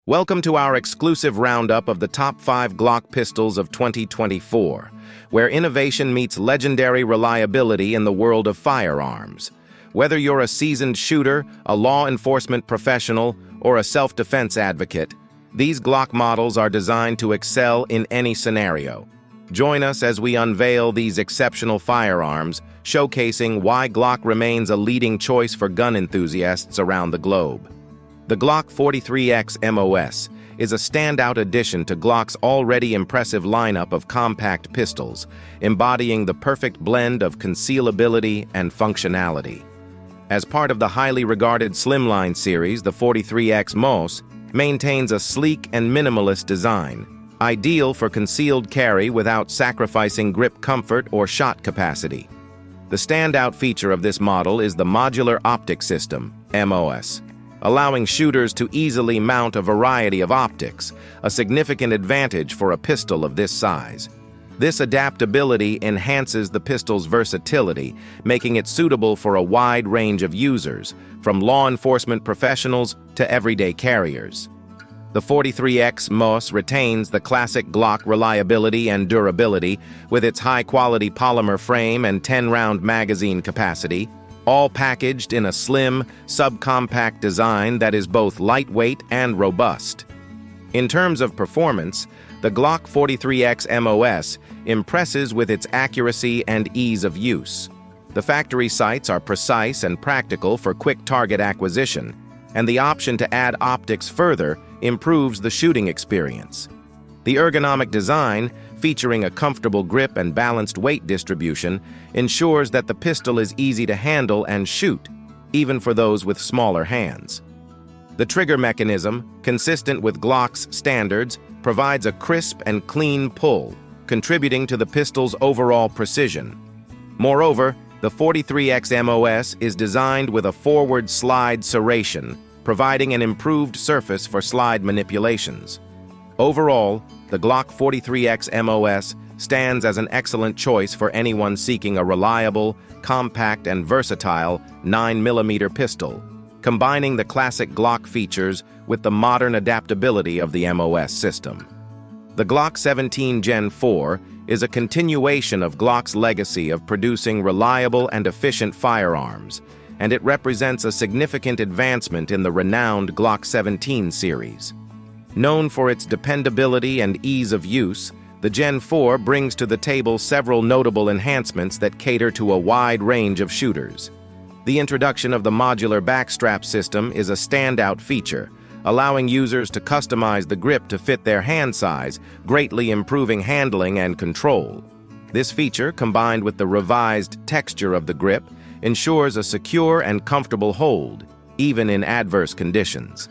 Welcome to our exclusive roundup of the top 5 Glock pistols of 2024, where innovation meets legendary reliability in the world of firearms. Whether you're a seasoned shooter, a law enforcement professional, or a self-defense advocate, these Glock models are designed to excel in any scenario. Join us as we unveil these exceptional firearms, showcasing why Glock remains a leading choice for gun enthusiasts around the globe. The Glock 43X MOS is a standout addition to Glock's already impressive lineup of compact pistols, embodying the perfect blend of concealability and functionality. As part of the highly regarded slimline series, the 43X MOS maintains a sleek and minimalist design, ideal for concealed carry without sacrificing grip comfort or shot capacity. The standout feature of this model is the modular optic system, MOS, allowing shooters to easily mount a variety of optics, a significant advantage for a pistol of this size. This adaptability enhances the pistol's versatility, making it suitable for a wide range of users, from law enforcement professionals to everyday carriers. The 43X MOS retains the classic Glock reliability and durability with its high-quality polymer frame and 10-round magazine capacity, all packaged in a slim, subcompact design that is both lightweight and robust. In terms of performance, the Glock 43X MOS impresses with its accuracy and ease of use. The factory sights are precise and practical for quick target acquisition, and the option to add optics further improves the shooting experience. The ergonomic design, featuring a comfortable grip and balanced weight distribution, ensures that the pistol is easy to handle and shoot, even for those with smaller hands. The trigger mechanism, consistent with Glock's standards, provides a crisp and clean pull, contributing to the pistol's overall precision. Moreover, the 43X MOS is designed with a forward slide serration, providing an improved surface for slide manipulations. Overall, the Glock 43X MOS stands as an excellent choice for anyone seeking a reliable, compact, and versatile 9mm pistol, combining the classic Glock features with the modern adaptability of the MOS system. The Glock 17 Gen 4 is a continuation of Glock's legacy of producing reliable and efficient firearms, and it represents a significant advancement in the renowned Glock 17 series. Known for its dependability and ease of use, the Gen 4 brings to the table several notable enhancements that cater to a wide range of shooters. The introduction of the modular backstrap system is a standout feature, allowing users to customize the grip to fit their hand size, greatly improving handling and control. This feature, combined with the revised texture of the grip, ensures a secure and comfortable hold, even in adverse conditions.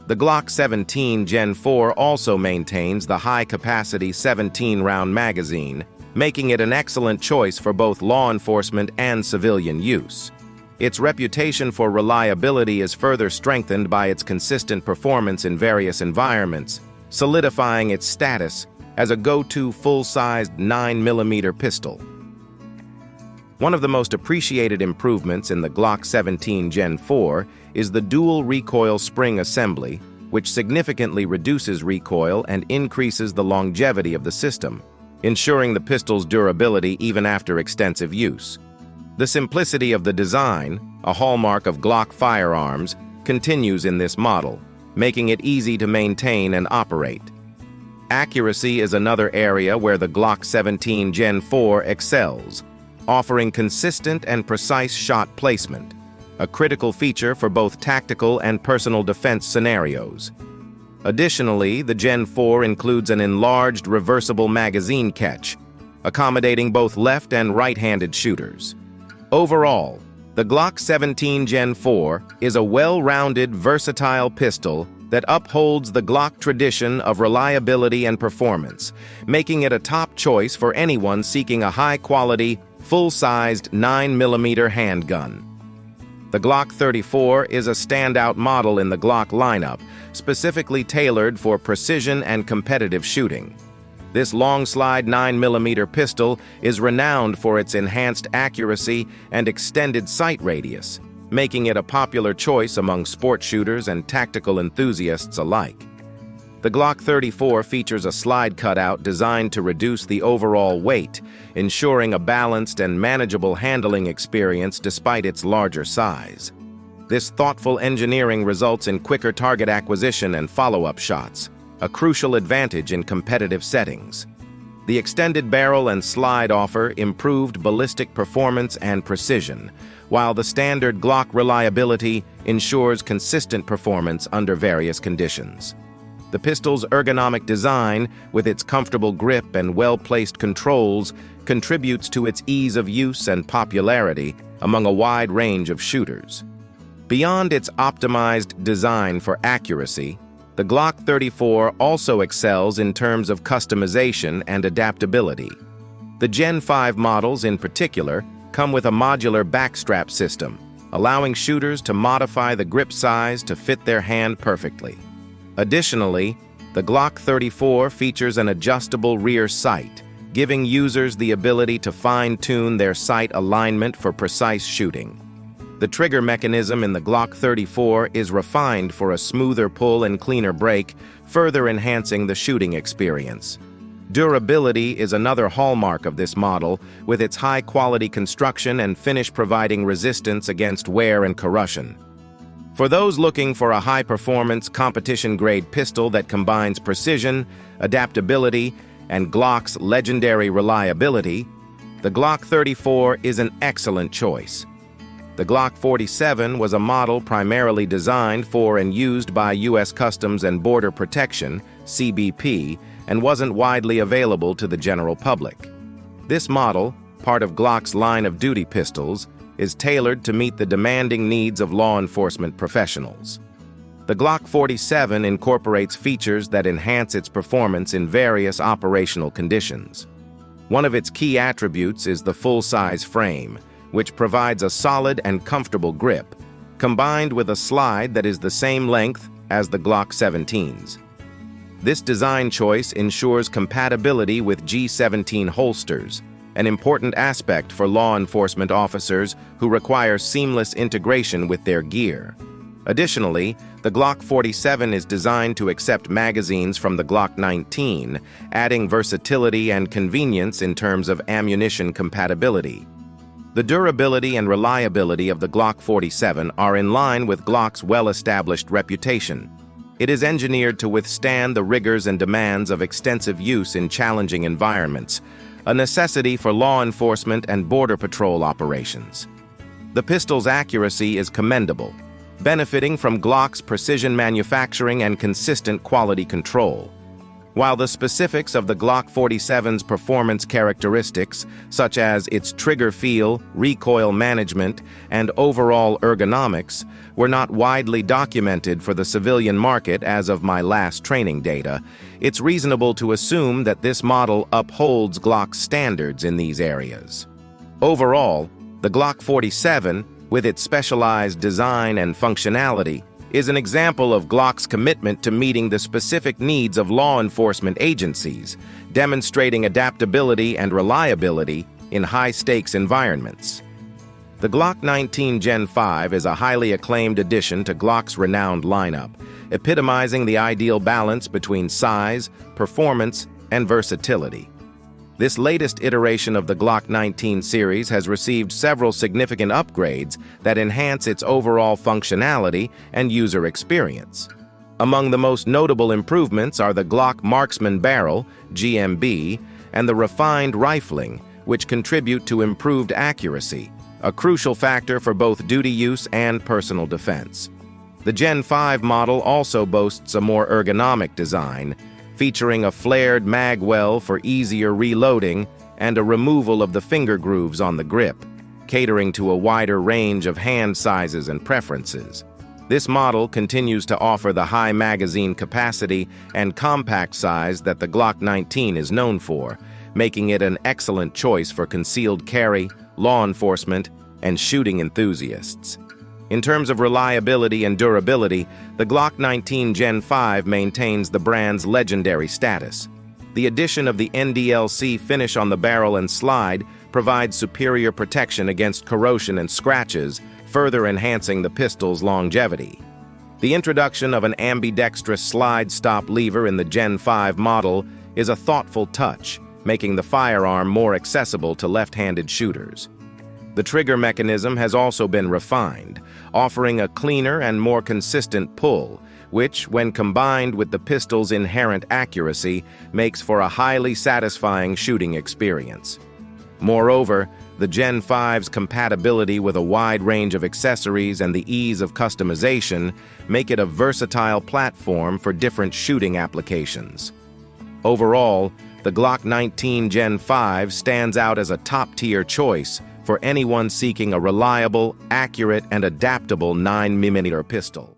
The Glock 17 Gen 4 also maintains the high-capacity 17-round magazine, making it an excellent choice for both law enforcement and civilian use. Its reputation for reliability is further strengthened by its consistent performance in various environments, solidifying its status as a go-to full-sized 9mm pistol. One of the most appreciated improvements in the Glock 17 Gen 4 is the dual recoil spring assembly, which significantly reduces recoil and increases the longevity of the system, ensuring the pistol's durability even after extensive use. The simplicity of the design, a hallmark of Glock firearms, continues in this model, making it easy to maintain and operate. Accuracy is another area where the Glock 17 Gen 4 excels, offering consistent and precise shot placement, a critical feature for both tactical and personal defense scenarios. Additionally, the Gen 4 includes an enlarged reversible magazine catch, accommodating both left and right-handed shooters. Overall, the Glock 17 Gen 4 is a well-rounded, versatile pistol that upholds the Glock tradition of reliability and performance, making it a top choice for anyone seeking a high-quality, full-sized 9mm handgun. The Glock 34 is a standout model in the Glock lineup, specifically tailored for precision and competitive shooting. This long-slide 9mm pistol is renowned for its enhanced accuracy and extended sight radius, making it a popular choice among sport shooters and tactical enthusiasts alike. The Glock 34 features a slide cutout designed to reduce the overall weight, ensuring a balanced and manageable handling experience despite its larger size. This thoughtful engineering results in quicker target acquisition and follow-up shots, a crucial advantage in competitive settings. The extended barrel and slide offer improved ballistic performance and precision, while the standard Glock reliability ensures consistent performance under various conditions. The pistol's ergonomic design, with its comfortable grip and well-placed controls, contributes to its ease of use and popularity among a wide range of shooters. Beyond its optimized design for accuracy, the Glock 34 also excels in terms of customization and adaptability. The Gen 5 models, in particular, come with a modular backstrap system, allowing shooters to modify the grip size to fit their hand perfectly. Additionally, the Glock 34 features an adjustable rear sight, giving users the ability to fine-tune their sight alignment for precise shooting. The trigger mechanism in the Glock 34 is refined for a smoother pull and cleaner break, further enhancing the shooting experience. Durability is another hallmark of this model, with its high-quality construction and finish providing resistance against wear and corrosion. For those looking for a high-performance, competition-grade pistol that combines precision, adaptability, and Glock's legendary reliability, the Glock 34 is an excellent choice. The Glock 47 was a model primarily designed for and used by U.S. Customs and Border Protection, CBP, and wasn't widely available to the general public. This model, part of Glock's line of duty pistols, is tailored to meet the demanding needs of law enforcement professionals. The Glock 47 incorporates features that enhance its performance in various operational conditions. One of its key attributes is the full-size frame, which provides a solid and comfortable grip, combined with a slide that is the same length as the Glock 17's. This design choice ensures compatibility with G17 holsters, an important aspect for law enforcement officers who require seamless integration with their gear. Additionally, the Glock 47 is designed to accept magazines from the Glock 19, adding versatility and convenience in terms of ammunition compatibility. The durability and reliability of the Glock 47 are in line with Glock's well-established reputation. It is engineered to withstand the rigors and demands of extensive use in challenging environments, a necessity for law enforcement and border patrol operations. The pistol's accuracy is commendable, benefiting from Glock's precision manufacturing and consistent quality control. While the specifics of the Glock 47's performance characteristics, such as its trigger feel, recoil management, and overall ergonomics, were not widely documented for the civilian market as of my last training data, it's reasonable to assume that this model upholds Glock's standards in these areas. Overall, the Glock 47, with its specialized design and functionality, is an example of Glock's commitment to meeting the specific needs of law enforcement agencies, demonstrating adaptability and reliability in high-stakes environments. The Glock 19 Gen 5 is a highly acclaimed addition to Glock's renowned lineup, epitomizing the ideal balance between size, performance, and versatility. This latest iteration of the Glock 19 series has received several significant upgrades that enhance its overall functionality and user experience. Among the most notable improvements are the Glock Marksman Barrel, GMB, and the refined rifling, which contribute to improved accuracy, a crucial factor for both duty use and personal defense. The Gen 5 model also boasts a more ergonomic design, featuring a flared mag well for easier reloading and a removal of the finger grooves on the grip, catering to a wider range of hand sizes and preferences. This model continues to offer the high magazine capacity and compact size that the Glock 19 is known for, making it an excellent choice for concealed carry, law enforcement, and shooting enthusiasts. In terms of reliability and durability, the Glock 19 Gen 5 maintains the brand's legendary status. The addition of the NDLC finish on the barrel and slide provides superior protection against corrosion and scratches, further enhancing the pistol's longevity. The introduction of an ambidextrous slide-stop lever in the Gen 5 model is a thoughtful touch, making the firearm more accessible to left-handed shooters. The trigger mechanism has also been refined, offering a cleaner and more consistent pull, which, when combined with the pistol's inherent accuracy, makes for a highly satisfying shooting experience. Moreover, the Gen 5's compatibility with a wide range of accessories and the ease of customization make it a versatile platform for different shooting applications. Overall, the Glock 19 Gen 5 stands out as a top-tier choice for anyone seeking a reliable, accurate, and adaptable 9mm pistol.